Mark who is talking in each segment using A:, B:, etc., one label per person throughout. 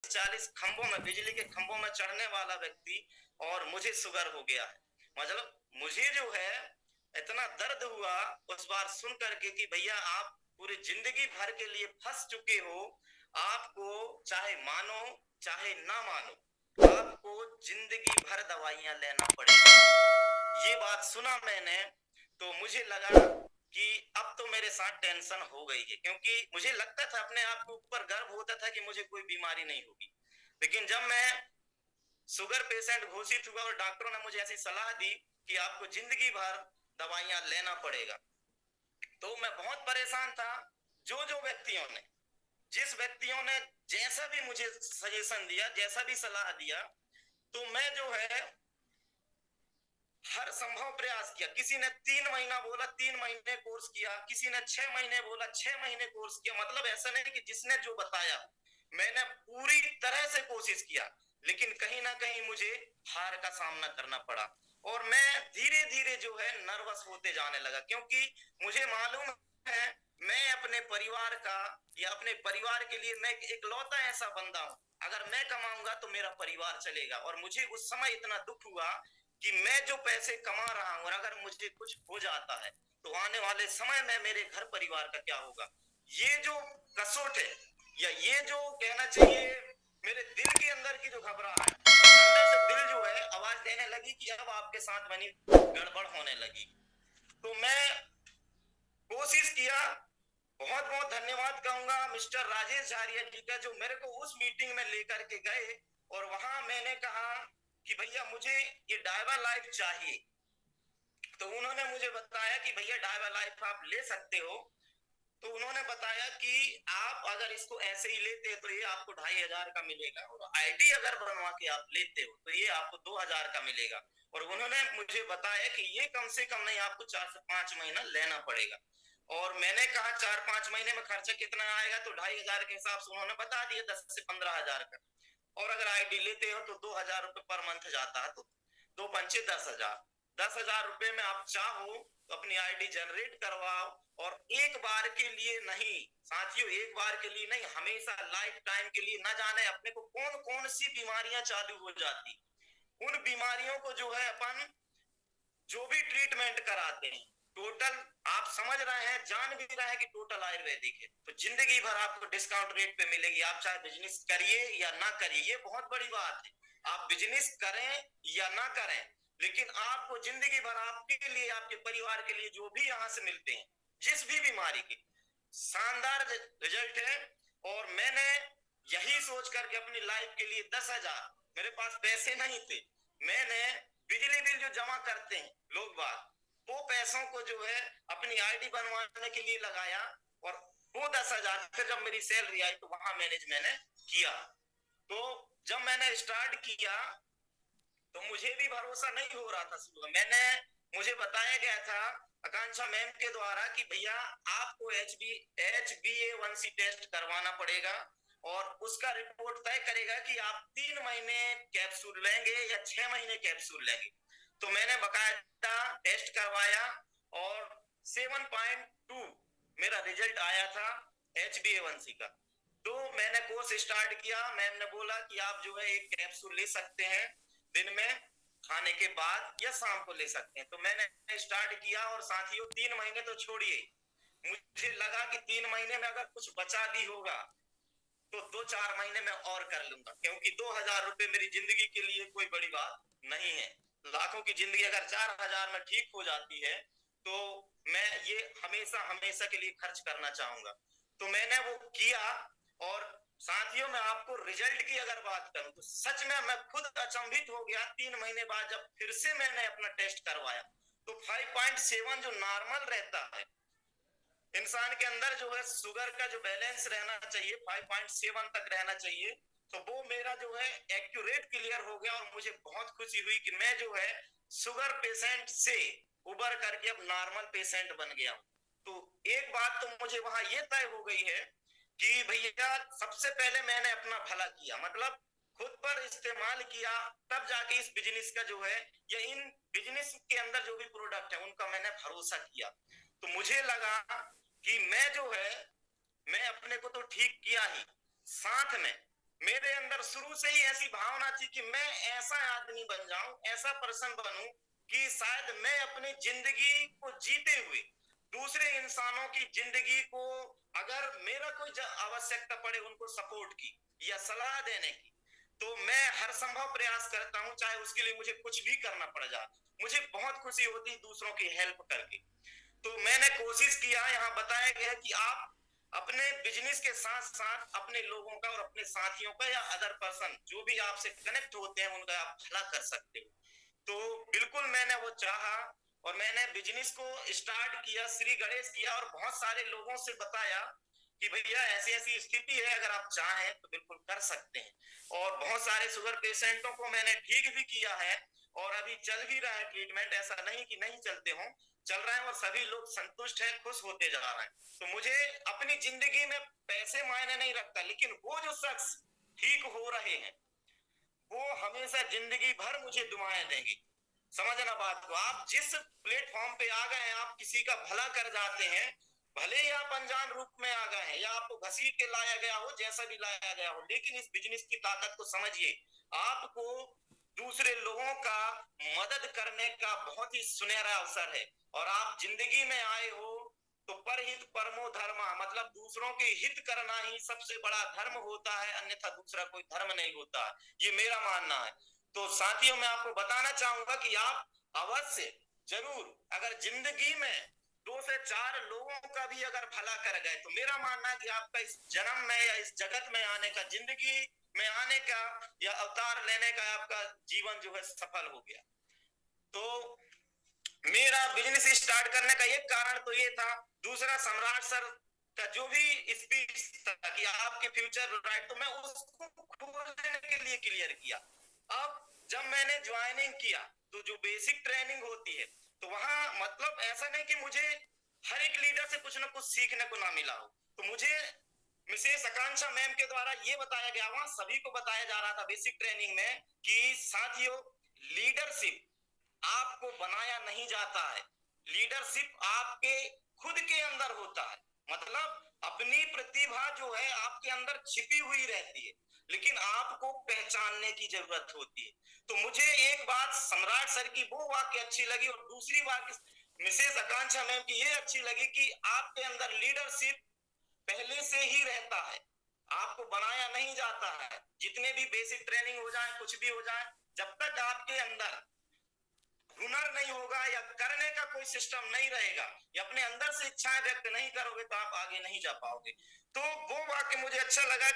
A: 40 खंभों में, बिजली के खंभों में चढ़ने वाला व्यक्ति, और मुझे शुगर हो गया है। मतलब मुझे जो है इतना दर्द हुआ उस बार सुन करके कि भैया आप पूरी जिंदगी भर के लिए फंस चुके हो, आपको चाहे मानो चाहे ना मानो आपको जिंदगी भर दवाइयां लेना पड़ेगा। ये बात सुना मैंने तो मुझे लगा कि अब तो मेरे साथ टेंशन हो गई है, क्योंकि मुझे लगता था, अपने आप के ऊपर गर्व होता था कि मुझे कोई बीमारी नहीं होगी। लेकिन जब मैं शुगर पेशेंट घोषित हुआ और डॉक्टरों ने मुझे ऐसी सलाह दी कि आपको जिंदगी भर दवाइयां लेना पड़ेगा, तो मैं बहुत परेशान था। जो जो व्यक्तियों ने, जिस व्यक्तियों ने जैसा भी मुझे सजेशन दिया, जैसा भी सलाह दिया, तो मैं जो है हर संभव प्रयास किया। किसी ने 3 महीना बोला, 3 महीने कोर्स किया, किसी ने 6 महीने बोला, 6 महीने कोर्स किया। मतलब ऐसा नहीं कि जिसने जो बताया, मैंने पूरी तरह से कोशिश किया, लेकिन कहीं ना कहीं मुझे हार का सामना करना पड़ा। और मैं धीरे धीरे जो है नर्वस होते जाने लगा, क्योंकि मुझे मालूम है मैं अपने परिवार का, या अपने परिवार के लिए मैं इकलौता ऐसा बंदा हूं, अगर मैं कमाऊंगा तो मेरा परिवार चलेगा। और मुझे उस समय इतना दुख हुआ कि मैं जो पैसे कमा रहा हूं, और अगर मुझे कुछ हो जाता है तो आने वाले समय में मेरे घर परिवार का क्या होगा। ये जो कसोट है, या ये जो कहना चाहिए मेरे दिल के अंदर की जो घबराहट, अंदर से दिल जो है आवाज देने लगी कि अब आपके साथ बनी गड़बड़ होने लगी। तो मैं कोशिश किया। बहुत बहुत धन्यवाद कहूंगा मिस्टर राजेश झारिया जी का, जो मेरे को उस मीटिंग में लेकर के गए, और वहां मैंने कहा कि भैया मुझे ये डायवा लाइफ चाहिए। तो उन्होंने मुझे बताया कि भैया डायवा लाइफ आप ले सकते हो। तो उन्होंने बताया कि आप अगर इसको ऐसे ही लेते हैं तो ये आपको 2500 का मिलेगा, और आईडी अगर बनवा के आप लेते हो तो ये आपको 2000 का मिलेगा। और उन्होंने मुझे बताया कि ये कम से कम नहीं, आपको 4 से 5 महीना लेना पड़ेगा। और मैंने कहा 4-5 महीने में खर्चा कितना आएगा, तो 2500 के हिसाब से उन्होंने बता दिया 10 से 15 हजार का। और अगर आईडी लेते हो तो 2000 रुपए पर मंथ जाता है, तो 2 पंचे 10 हजार। 10 हजार रुपए में आप चाहो तो अपनी आईडी जनरेट करवाओ, और एक बार के लिए नहीं साथियों, एक बार के लिए नहीं, हमेशा लाइफ टाइम के लिए। ना जाने अपने को कौन कौन सी बीमारियां चालू हो जाती, उन बीमारियों को जो है अपन जो भी ट्रीटमेंट कराते हैं, टोटल आप समझ रहे हैं, जान भी रहे हैं कि टोटल आयुर्वेदिक है, तो जिंदगी भर आपको डिस्काउंट रेट पे मिलेगी। आप चाहे बिजनेस करिए या ना करिए, ये बहुत बड़ी बात है। आप बिजनेस करें या ना करें, लेकिन आपको जिंदगी भर आपके लिए, आपके परिवार के लिए जो भी यहाँ से मिलते हैं, जिस भी बीमारी के, शानदार रिजल्ट है। और मैंने यही सोच करके अपनी लाइफ के लिए 10 हजार, मेरे पास पैसे नहीं थे, मैंने बिजली बिल जो जमा करते हैं लोग बात, वो पैसों को जो है अपनी आईडी बनवाने के लिए लगाया। और वो 10 हजार फिर जब मेरी सैलरी आई तो वहां मैंने किया। तो जब मैंने स्टार्ट किया तो मुझे भी भरोसा नहीं हो रहा था शुरू में। मुझे बताया गया था आकांक्षा मैम के द्वारा कि भैया आपको HbA1c टेस्ट करवाना पड़ेगा, और उसका रिपोर्ट तय करेगा कि आप 3 महीने कैप्सूल लेंगे या 6 महीने कैप्सूल लेंगे। तो मैंने बकायदा टेस्ट करवाया, और 7.2 मेरा रिजल्ट आया था HbA1c का। तो मैंने कोर्स स्टार्ट किया। मैम ने बोला कि आप जो है एक कैप्सूल ले सकते हैं दिन में खाने के बाद, या शाम को ले सकते हैं। तो मैंने स्टार्ट किया, और साथियों 3 महीने तो छोड़िए, मुझे लगा कि 3 महीने में अगर कुछ बचा भी होगा तो 2-4 महीने में और कर लूंगा, क्योंकि 2000 रुपए मेरी जिंदगी के लिए कोई बड़ी बात नहीं है। लाखों की जिंदगी अगर 4000 में ठीक हो जाती है तो मैं ये हमेशा हमेशा के लिए खर्च करना चाहूंगा। तो मैंने वो किया। और साथियों मैं आपको रिजल्ट की अगर बात करूं तो सच में मैं खुद अचंभित हो गया। 3 महीने बाद जब फिर से मैंने अपना टेस्ट करवाया तो 5.7 जो नॉर्मल रहता है, इंसान के अंदर जो है शुगर का जो बैलेंस रहना चाहिए 5.7 तक रहना चाहिए, तो वो मेरा जो है एक्यूरेट क्लियर हो गया। और मुझे बहुत खुशी हुई कि मैं जो है शुगर पेशेंट से उबर करके अब नॉर्मल पेशेंट बन गया हूं। तो एक बात तो मुझे वहां ये तय हो गई है कि भैया सबसे पहले मैंने अपना भला किया, मतलब खुद पर इस्तेमाल किया, तब जाके इस बिजनेस का जो है, या इन बिजनेस के अंदर जो भी प्रोडक्ट है उनका मैंने भरोसा किया। तो मुझे लगा कि मैं जो है, मैं अपने को तो ठीक किया ही, साथ में मेरे अंदर शुरू से ही ऐसी भावना थी कि मैं ऐसा आदमी बन जाऊं, ऐसा पर्सन बनूं कि शायद मैं अपनी जिंदगी को जीते हुए दूसरे इंसानों की जिंदगी को, अगर मेरा कोई आवश्यकता पड़े उनको सपोर्ट की या सलाह देने की, तो मैं हर संभव प्रयास करता हूं, चाहे उसके लिए मुझे कुछ भी करना पड़ जाए। मुझे बहुत खुशी होती है दूसरों की हेल्प करके। तो मैंने कोशिश किया, यहाँ बताया गया कि आप अपने बिजनेस के साथ साथ अपने लोगों का और अपने साथियों का या अदर पर्सन जो भी आपसे कनेक्ट होते हैं उनका आप भला कर सकते हो। तो बिल्कुल मैंने वो चाहा और मैंने बिजनेस को स्टार्ट किया, श्री गणेश किया, और बहुत सारे लोगों से बताया कि भैया ऐसी ऐसी स्थिति है, अगर आप चाहें तो बिल्कुल कर सकते हैं। और बहुत सारे शुगर पेशेंटों को मैंने ठीक भी किया है और अभी चल भी रहा है ट्रीटमेंट, ऐसा नहीं कि नहीं चलते हों, चल रहा है और सभी लोग संतुष्ट हैं, खुश होते जा रहे हैं। तो मुझे अपनी जिंदगी में पैसे मायने नहीं रखता, लेकिन वो जो शख्स ठीक हो रहे हैं वो हमेशा जिंदगी भर मुझे दुआएं देंगे। समझना बात को, आप जिस प्लेटफॉर्म पे आ गए हैं, आप किसी का भला कर जाते हैं, भले ही आप अनजान रूप में आ गए हैं या आपको घसीट के लाया गया हो, जैसा भी लाया गया हो, लेकिन इस बिजनेस की ताकत को समझिए। आपको दूसरे लोगों का मदद करने का बहुत ही सुनहरा अवसर है, और आप जिंदगी में आए हो तो परहित परमो धर्मा, मतलब दूसरों के हित करना ही सबसे बड़ा धर्म होता है, अन्यथा दूसरा कोई धर्म नहीं होता। ये मेरा मानना है। तो साथियों, मैं आपको बताना चाहूंगा कि आप अवश्य जरूर अगर जिंदगी में 2 से 4 लोगों का भी अगर भला कर गए, तो मेरा मानना है कि आपका इस जन्म में या इस जगत में आने का, जिंदगी में आने का या अवतार लेने का आपका जीवन जो है सफल हो गया। तो मेरा बिजनेस स्टार्ट करने का एक कारण तो ये था। दूसरा, सम्राट सर का जो भी स्पीच था कि आपके फ्यूचर राइट, तो मैं उसको खोलने के लिए क्लियर किया। अब जब मैंने ज्वाइनिंग किया तो जो बेसिक ट्रेनिंग होती है, तो वहां मतलब ऐसा नहीं कि मुझे हर एक लीडर से कुछ ना कुछ सीखने को ना मिला हो। तो मुझे मिसेस आकांक्षा मैम के द्वारा ये बताया गया, वहां सभी को बताया जा रहा था बेसिक ट्रेनिंग में कि साथियों, लीडरशिप आपको बनाया नहीं जाता है, लीडरशिप आपके खुद के अंदर होता है। मतलब अपनी प्रतिभा जो है आपके अंदर छिपी हुई रहती है, लेकिन आपको पहचानने की जरूरत होती है। तो मुझे एक बात सम्राट सर की वो वाक्य अच्छी लगी, और दूसरी बात मिसेस आकांक्षा मैम की ये अच्छी लगी कि आपके अंदर लीडरशिप पहले से ही रहता है, आपको बनाया नहीं जाता है। जितने भी बेसिक ट्रेनिंग हो जाए, कुछ भी हो जाए, जब तक आपके अंदर हुनर नहीं होगा या करने का कोई सिस्टम नहीं रहेगा या अपने अंदर से इच्छाएं व्यक्त नहीं करोगे, तो आप आगे नहीं जा पाओगे। तो वो वाक्य मुझे अच्छा लगा।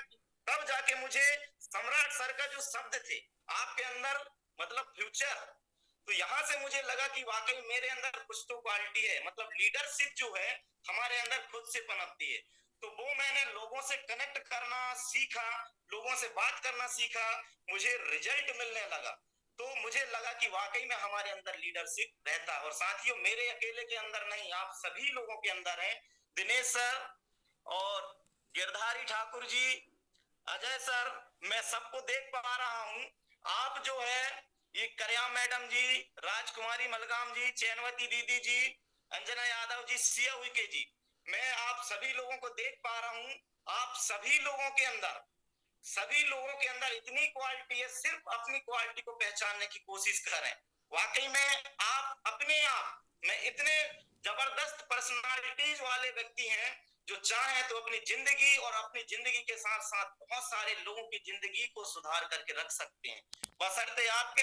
A: तब जाके मुझे सम्राट सर का जो शब्द थे, आपके अंदर मतलब फ्यूचर, तो यहां से मुझे लगा कि वाकई मेरे अंदर कुछ तो क्वालिटी है, मतलब लीडरशिप जो है हमारे अंदर खुद से पनपती है। तो वो मैंने लोगों से कनेक्ट करना सीखा, लोगों से बात करना सीखा, मुझे रिजल्ट मिलने लगा। तो मुझे लगा कि वाकई में हमारे अंदर लीडरशिप रहता है। और साथियों, मेरे अकेले के अंदर नहीं, आप सभी लोगों के अंदर है। दिनेश सर और गिरधारी ठाकुर जी, अजय सर, मैं सबको देख पा रहा हूं। आप जो है ये करिया मैडम जी, राजकुमारी मलगाम जी, चैनवती दीदी जी, अंजना यादव जी, सिया उइके जी, मैं आप सभी लोगों को देख पा रहा हूं। आप सभी लोगों के अंदर इतनी क्वालिटी है, सिर्फ अपनी क्वालिटी को पहचानने की कोशिश करें। वाकई में आप अपने आप में इतने जबरदस्त पर्सनालिटीज वाले व्यक्ति हैं, जो चाहे तो अपनी जिंदगी और अपनी जिंदगी के साथ साथ बहुत सारे लोगों की जिंदगी को सुधार करके रख सकते हैं, बशर्ते आपके